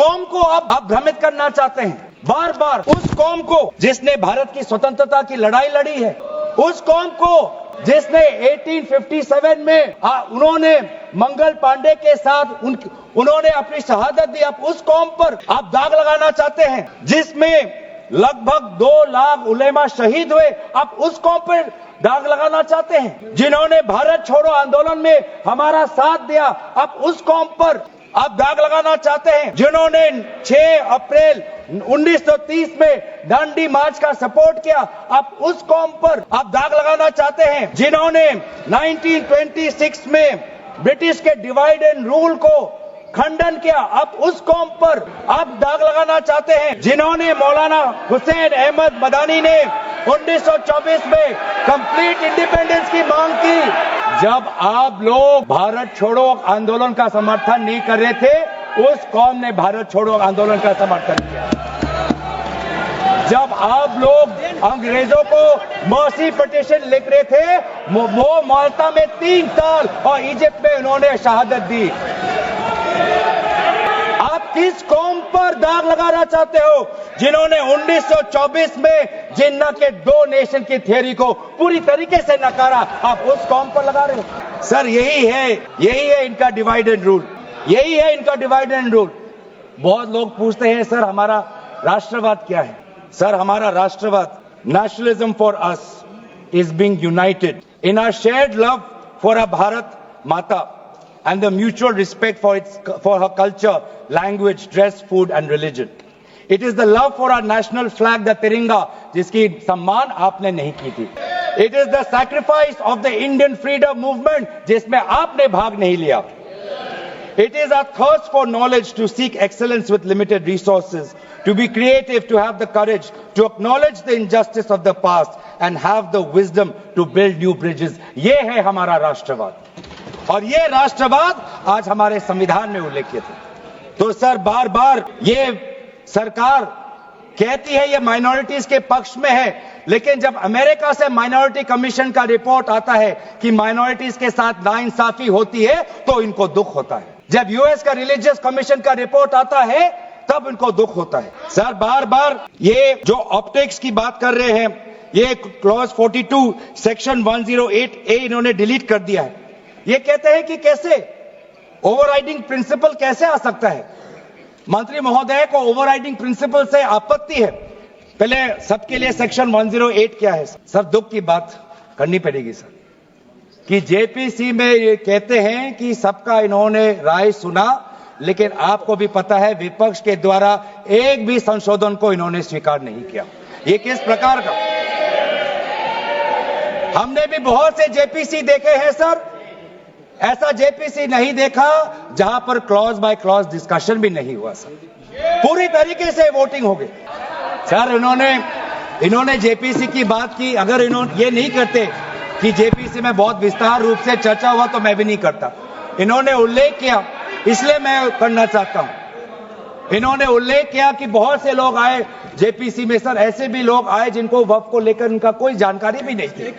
कौम को आप भ्रमित करना चाहते हैं, बार बार उस कौम को जिसने भारत की स्वतंत्रता की लड़ाई लड़ी है, उस कौम को जिसने 1857 में उन्होंने मंगल पांडे के साथ उन्होंने अपनी शहादत दी, अब उस कौम पर आप दाग लगाना चाहते हैं जिसमें लगभग 2 लाख उलेमा शहीद हुए, आप उस कौम पर दाग लगाना चाहते हैं जिन्होंने भारत छोड़ो आंदोलन में हमारा साथ दिया, अब उस कौम पर आप दाग लगाना चाहते हैं जिन्होंने 6 अप्रैल 1930 में दांडी मार्च का सपोर्ट किया, आप उस कौम पर आप दाग लगाना चाहते हैं जिन्होंने 1926 में ब्रिटिश के डिवाइड एंड रूल को खंडन किया, आप उस कौम पर आप दाग लगाना चाहते हैं जिन्होंने मौलाना हुसैन अहमद मदानी ने 1924 में कंप्लीट इंडिपेंडेंस की मांग की। जब आप लोग भारत छोड़ो आंदोलन का समर्थन नहीं कर रहे थे, उस कौम ने भारत छोड़ो आंदोलन का समर्थन किया। जब आप लोग अंग्रेजों को मर्सी पिटीशन लिख रहे थे, वो माल्टा में 3 साल और इजिप्ट में उन्होंने शहादत दी। आप किस कौम पर दाग लगाना चाहते हो जिन्होंने 1924 में जिन्ना के 2 नेशन की थियरी को पूरी तरीके से नकारा, आप उस कौम पर लगा रहे हो। सर यही है इनका डिवाइड एंड रूल, यही है इनका डिवाइड एंड रूल। बहुत लोग पूछते हैं सर हमारा राष्ट्रवाद क्या है? सर हमारा राष्ट्रवाद, nationalism for us is being united in our shared love for a Bharat Mata and the mutual respect for her culture, language, dress, food and religion. It is the love for our national flag, the Tiringa, जिसकी सम्मान आपने नहीं की थी. It is the sacrifice of the Indian freedom movement, जिसमें आपने भाग नहीं लिया. It is our thirst for knowledge, to seek excellence with limited resources, to be creative, to have the courage, to acknowledge the injustice of the past and have the wisdom to build new bridges. ये है हमारा राष्ट्रवाद और ये राष्ट्रवाद आज हमारे संविधान में उल्लेखित है। तो सर बार बार ये सरकार कहती है ये माइनॉरिटीज के पक्ष में है, लेकिन जब अमेरिका से माइनॉरिटी कमीशन का रिपोर्ट आता है कि माइनॉरिटीज के साथ नाइंसाफी होती है तो इनको दुख होता है। जब यूएस का रिलीजियस कमीशन का रिपोर्ट आता है तब इनको दुख होता है। सर बार बार ये जो ऑप्टिक्स की बात कर रहे हैं, ये क्लॉज 42 सेक्शन 108A इन्होंने डिलीट कर दिया है। ये कहते हैं कि कैसे ओवरराइडिंग प्रिंसिपल कैसे आ सकता है? मंत्री महोदय को ओवरराइडिंग प्रिंसिपल से आपत्ति है। पहले सबके लिए सेक्शन 108 क्या है? सर दुख की बात करनी पड़ेगी सर कि जेपीसी में ये कहते हैं कि सबका इन्होंने राय सुना, लेकिन आपको भी पता है विपक्ष के द्वारा एक भी संशोधन को इन्होंने स्वीकार नहीं किया। ये किस प्रकार का? हमने भी बहुत से जेपीसी देखे हैं सर, ऐसा जेपीसी नहीं देखा जहां पर क्लॉज बाय क्लॉज डिस्कशन भी नहीं हुआ सर, पूरी तरीके से वोटिंग हो गई। सर इन्होंने जेपीसी की बात की, अगर इन्होंने ये नहीं करते कि जेपीसी में बहुत विस्तार रूप से चर्चा हुआ तो मैं भी नहीं करता। इन्होंने उल्लेख किया इसलिए मैं करना चाहता हूं। इन्होंने उल्लेख किया कि बहुत से लोग आए जेपीसी में। सर ऐसे भी लोग आए जिनको वक्फ को लेकर उनका कोई जानकारी भी नहीं थी,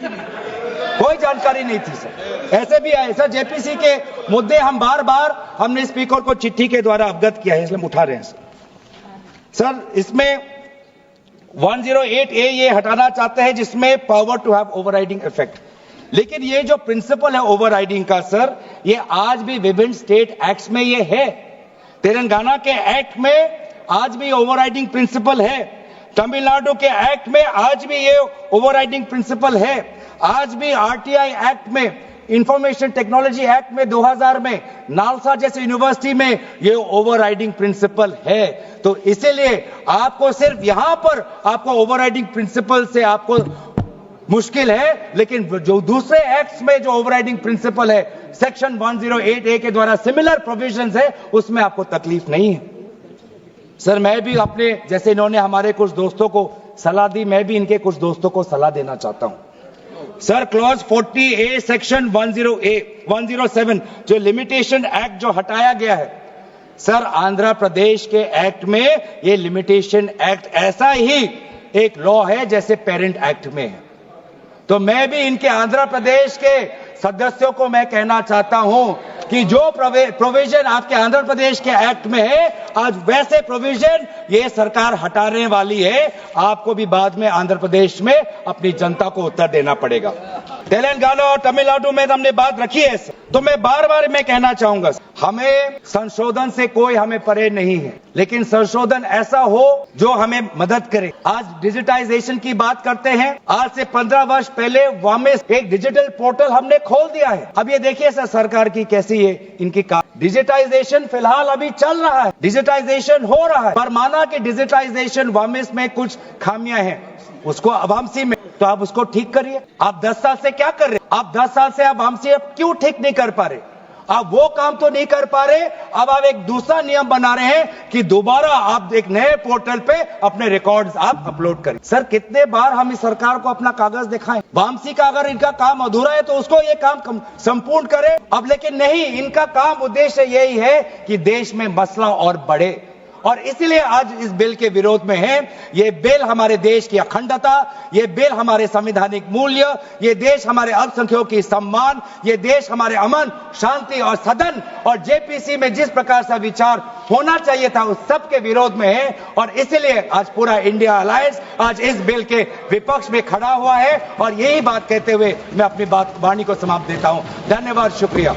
कोई जानकारी नहीं थी सर, ऐसे भी आए सर। जेपीसी के मुद्दे हम बार बार हमने स्पीकर को चिट्ठी के द्वारा अवगत किया है, इसलिए हम उठा रहे हैं सर। इसमें 108A ये हटाना चाहते हैं जिसमें power to have overriding effect, लेकिन ये जो प्रिंसिपल है ओवरराइडिंग का सर, ये आज भी विभिन्न स्टेट एक्ट्स में ये है। तेलंगाना के एक्ट में आज भी ओवरराइडिंग प्रिंसिपल है, तमिलनाडु के एक्ट में आज भी ये ओवरराइडिंग प्रिंसिपल है, आज भी आरटीआई एक्ट में, इंफॉर्मेशन टेक्नोलॉजी एक्ट में 2000 में, नालसा जैसे यूनिवर्सिटी में ये ओवरराइडिंग प्रिंसिपल है। तो इसीलिए आपको सिर्फ यहां पर आपको ओवरराइडिंग प्रिंसिपल से आपको मुश्किल है, लेकिन जो दूसरे एक्ट्स में जो ओवरराइडिंग प्रिंसिपल है सेक्शन 108A के द्वारा सिमिलर प्रोविजंस है, उसमें आपको तकलीफ नहीं है। सर मैं भी अपने जैसे इन्होंने हमारे कुछ दोस्तों को सलाह दी, मैं भी इनके कुछ दोस्तों को सलाह देना चाहता हूं। सर क्लॉज 40A सेक्शन 107 जो लिमिटेशन एक्ट जो हटाया गया है, सर आंध्र प्रदेश के एक्ट में ये लिमिटेशन एक्ट ऐसा ही एक लॉ है जैसे पेरेंट एक्ट में है। तो मैं भी इनके आंध्र प्रदेश के सदस्यों को मैं कहना चाहता हूं कि जो प्रोविजन आपके आंध्र प्रदेश के एक्ट में है, आज वैसे प्रोविजन ये सरकार हटाने वाली है। आपको भी बाद में आंध्र प्रदेश में अपनी जनता को उत्तर देना पड़ेगा। तेलंगाना और तमिलनाडु में हमने बात रखी है, तो मैं बार बार मैं कहना चाहूंगा, हमें संशोधन से कोई हमें परे नहीं है, लेकिन संशोधन ऐसा हो जो हमें मदद करे। आज डिजिटाइजेशन की बात करते हैं। आज से 15 वर्ष पहले वामिस एक डिजिटल पोर्टल हमने खोल दिया है। अब ये देखिए सर सरकार की कैसी है इनकी डिजिटाइजेशन फिलहाल अभी चल रहा है, डिजिटाइजेशन हो रहा है, पर माना कि डिजिटाइजेशन वामिस में कुछ खामियां हैं, उसको अवामसी में, तो आप उसको ठीक करिए। आप 10 साल से क्या कर रहे? आप 10 साल से आप वामसी क्यों ठीक नहीं कर पा रहे? आप वो काम तो नहीं कर पा रहे, अब आप एक दूसरा नियम बना रहे हैं कि दोबारा आप एक नए पोर्टल पे अपने रिकॉर्ड्स आप अपलोड करें। सर कितने बार हम इस सरकार को अपना कागज दिखाएं? वामसी का अगर इनका काम अधूरा है तो उसको ये काम संपूर्ण करें। अब लेकिन नहीं, इनका काम उद्देश्य यही है कि देश में मसला और बढ़े, और इसीलिए आज इस बिल के विरोध में है। ये बिल हमारे देश की अखंडता, ये बिल हमारे संवैधानिक मूल्य, ये देश हमारे अल्पसंख्यकों की सम्मान, ये देश हमारे अमन, शांति और सदन और जेपीसी में जिस प्रकार से विचार होना चाहिए था उस सब के विरोध में है। और इसीलिए आज पूरा इंडिया अलायंस आज इस बिल के विपक्ष में खड़ा हुआ है। और यही बात कहते हुए मैं अपनी वाणी को समाप्त देता हूं। धन्यवाद, शुक्रिया।